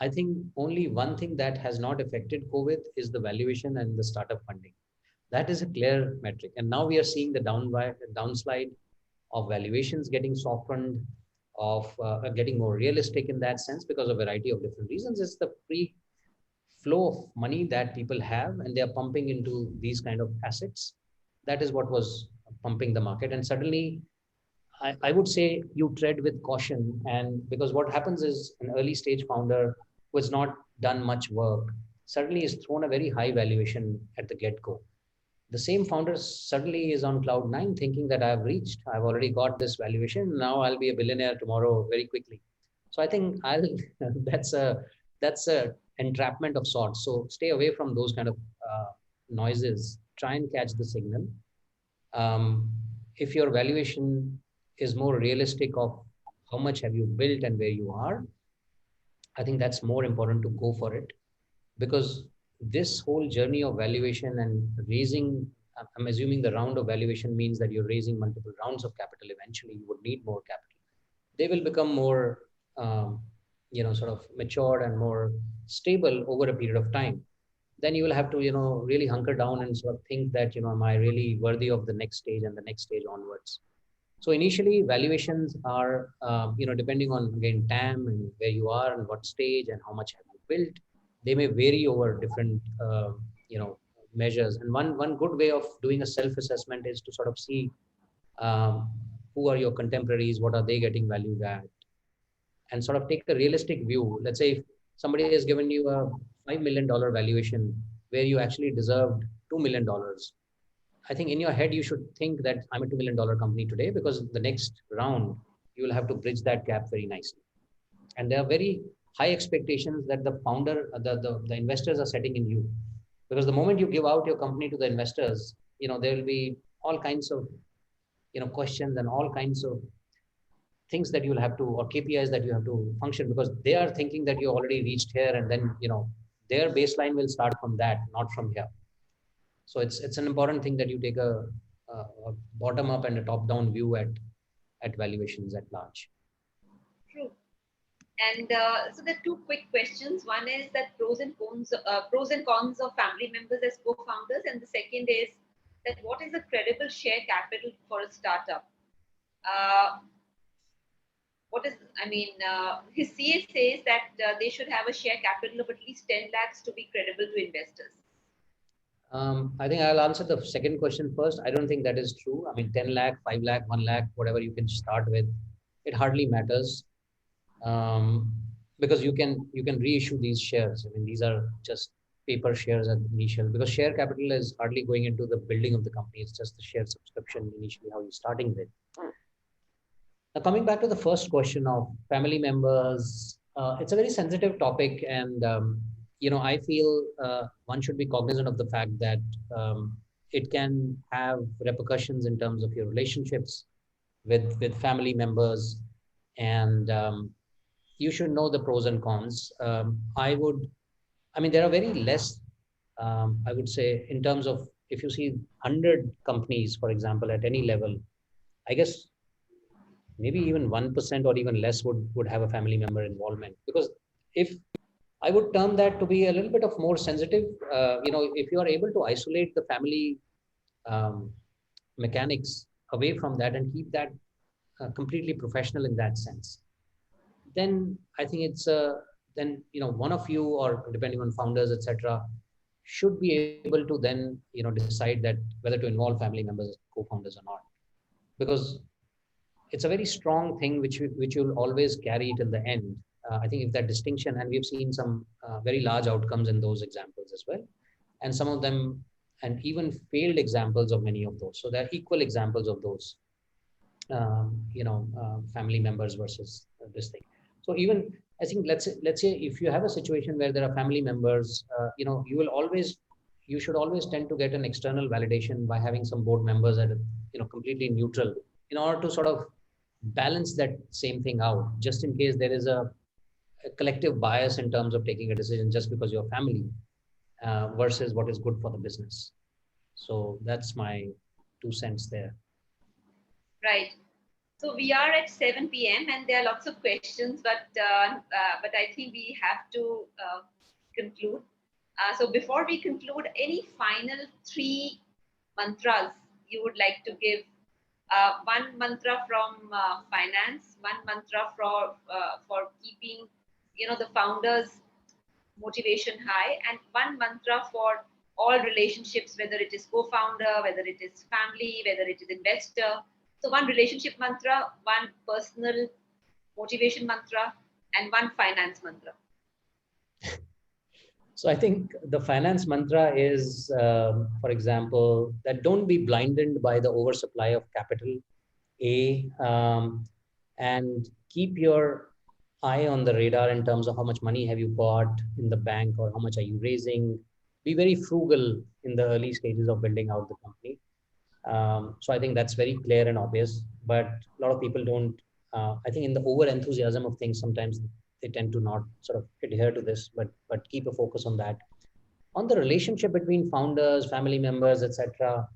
I think only one thing that has not affected COVID is the valuation and the startup funding. That is a clear metric. And now we are seeing the downslide of valuations getting softened, of getting more realistic in that sense because of a variety of different reasons. It's the free flow of money that people have, and they are pumping into these kind of assets. That is what was pumping the market. And suddenly, I would say you tread with caution. And because what happens is an early stage founder who has not done much work suddenly is thrown a very high valuation at the get go. The same founder suddenly is on cloud nine thinking that I've already got this valuation. Now I'll be a billionaire tomorrow very quickly. So I think that's a entrapment of sorts. So stay away from those kind of noises. Try and catch the signal. Um, if your valuation is more realistic of how much have you built and where you are, I think that's more important to go for it, because this whole journey of valuation and raising, I'm assuming the round of valuation means that you're raising multiple rounds of capital. Eventually, you would need more capital. They will become more, sort of matured and more stable over a period of time. Then you will have to, really hunker down and sort of think that, am I really worthy of the next stage and the next stage onwards? So initially, valuations are, depending on again TAM and where you are and what stage and how much have you built, they may vary over different, measures. And one good way of doing a self-assessment is to sort of see um, who are your contemporaries, what are they getting valued at, and sort of take a realistic view. Let's say if somebody has given you a $5 million valuation where you actually deserved $2 million, I think in your head you should think that I'm a $2 million company today, because the next round you will have to bridge that gap very nicely. And there are very high expectations that the founder, the investors are setting in you, because the moment you give out your company to the investors, there will be all kinds of questions and all kinds of things that you'll have to, or KPIs that you have to function, because they are thinking that you already reached here, and then their baseline will start from that, not from here. So it's an important thing that you take a bottom up and a top down view at valuations at large. True. And so there are two quick questions. One is that pros and cons of family members as co-founders, and the second is that what is the credible share capital for a startup? His CA says that they should have a share capital of at least 10 lakhs to be credible to investors. I think I'll answer the second question first. I don't think that is true. I mean, 10 lakh, 5 lakh, 1 lakh, whatever you can start with, it hardly matters. Because you can reissue these shares. I mean, these are just paper shares at initial, because share capital is hardly going into the building of the company. It's just the share subscription initially, how you're starting with. Now, coming back to the first question of family members, it's a very sensitive topic, and I feel one should be cognizant of the fact that it can have repercussions in terms of your relationships with family members, and you should know the pros and cons. There are very less, I would say, in terms of if you see 100 companies, for example, at any level, I guess maybe even 1% or even less would have a family member involvement. Because if I would term that to be a little bit of more sensitive, if you are able to isolate the family um, mechanics away from that and keep that completely professional in that sense, then I think it's then one of you, or depending on founders, etc., should be able to then, decide that whether to involve family members as co-founders or not, because it's a very strong thing which you'll always carry till the end. I think if that distinction, and we've seen some very large outcomes in those examples as well, and some of them, and even failed examples of many of those. So there are equal examples of those, family members versus this thing. So even I think let's say if you have a situation where there are family members, you should always tend to get an external validation by having some board members that are completely neutral, in order to sort of balance that same thing out, just in case there is a collective bias in terms of taking a decision just because you're family, versus what is good for the business. So that's my 2 cents there. Right. So we are at 7 p.m. and there are lots of questions, but I think we have to conclude. So before we conclude, any final 3 mantras you would like to give? One mantra from finance, one mantra for keeping the founders motivation high, and one mantra for all relationships, whether it is co-founder, whether it is family, whether it is investor. So one relationship mantra, one personal motivation mantra, and one finance mantra. So I think the finance mantra is, for example, that don't be blinded by the oversupply of capital, and keep your eye on the radar in terms of how much money have you got in the bank, or how much are you raising. Be very frugal in the early stages of building out the company. So I think that's very clear and obvious, but a lot of people don't. I think in the over enthusiasm of things, sometimes they tend to not sort of adhere to this, but keep a focus on that. On the relationship between founders, family members, etc.,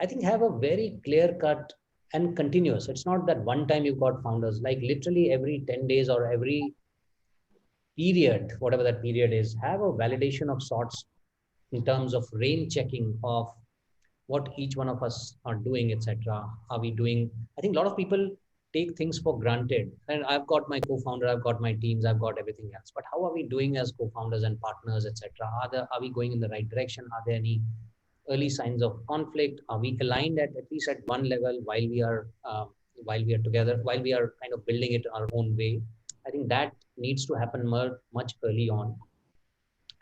I think have a very clear cut and continuous. It's not that one time you've got founders, like literally every 10 days or every period, whatever that period is, have a validation of sorts in terms of rain checking of what each one of us are doing, etc. Are we doing? I think a lot of people take things for granted. And I've got my co-founder, I've got my teams, I've got everything else. But how are we doing as co-founders and partners, etc.? Are we going in the right direction? Are there any early signs of conflict? Are we aligned at least at one level while we are together, while we are kind of building it our own way? I think that needs to happen much early on.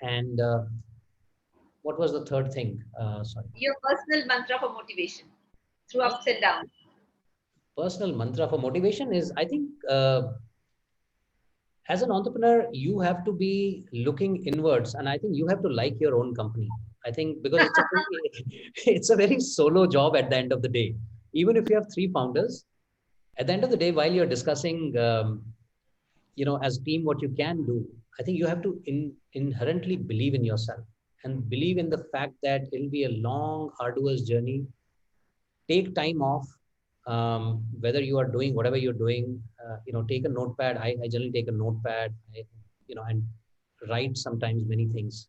And what was the third thing? Sorry. Your personal mantra for motivation through ups and downs. Personal mantra for motivation is, I think, as an entrepreneur, you have to be looking inwards, and I think you have to like your own company. I think because it's a very solo job at the end of the day. Even if you have 3 founders, at the end of the day, while you're discussing, as team what you can do, I think you have to inherently believe in yourself and believe in the fact that it'll be a long, arduous journey. Take time off, whether you are doing whatever you're doing. Take a notepad. I generally take a notepad, and write sometimes many things,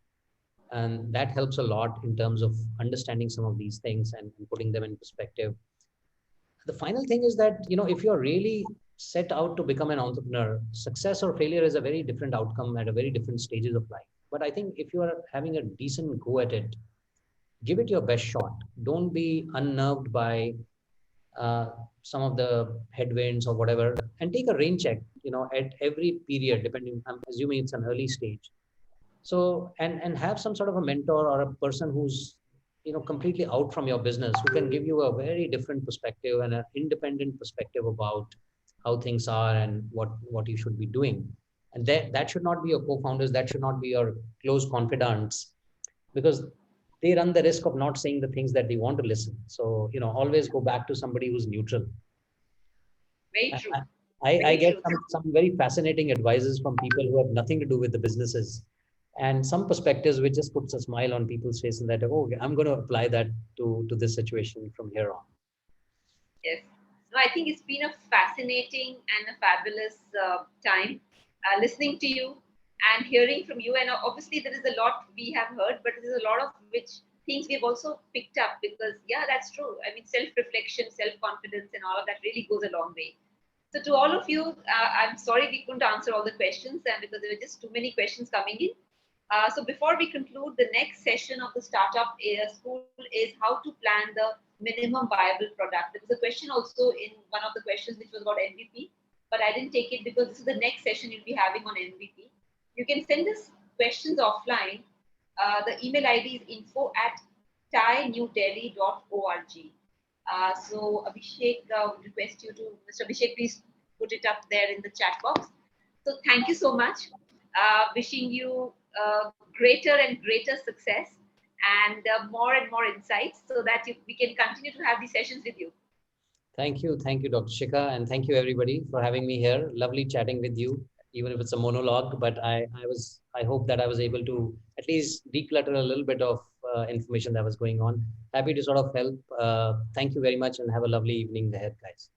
and that helps a lot in terms of understanding some of these things and putting them in perspective. The final thing is that, if you're really set out to become an entrepreneur, success or failure is a very different outcome at a very different stages of life. But I think if you are having a decent go at it, give it your best shot. Don't be unnerved by uh, some of the headwinds or whatever, and take a rain check, at every period, depending, I'm assuming it's an early stage. So, and have some sort of a mentor or a person who's, completely out from your business, who can give you a very different perspective and an independent perspective about how things are and what you should be doing. And that should not be your co-founders, that should not be your close confidants, because they run the risk of not saying the things that they want to listen. So, always go back to somebody who's neutral. Very true. I Very get true. some very fascinating advices from people who have nothing to do with the businesses, and some perspectives which just puts a smile on people's face, and that, oh, I'm going to apply that to this situation from here on. Yes. No, I think it's been a fascinating and a fabulous time listening to you and hearing from you. And obviously, there is a lot we have heard, but there's a lot of which things we've also picked up because, yeah, that's true. I mean, self reflection, self confidence, and all of that really goes a long way. So, to all of you, I'm sorry we couldn't answer all the questions because there were just too many questions coming in. So before we conclude, the next session of the startup school is how to plan the minimum viable product. There was a question also in one of the questions which was about MVP, but I didn't take it because this is the next session you'll be having on MVP. You can send us questions offline. The email ID is info@thainewdelhi.org. So Abhishek, would request you to, Mr. Abhishek, please put it up there in the chat box. So thank you so much. Wishing you greater and greater success and more and more insights so that we can continue to have these sessions with you. Thank you, Dr. Shikha, and thank you everybody for having me here. Lovely chatting with you, even if it's a monologue. But I hope that I was able to at least declutter a little bit of information that was going on. Happy to sort of help. Thank you very much, and have a lovely evening ahead, guys.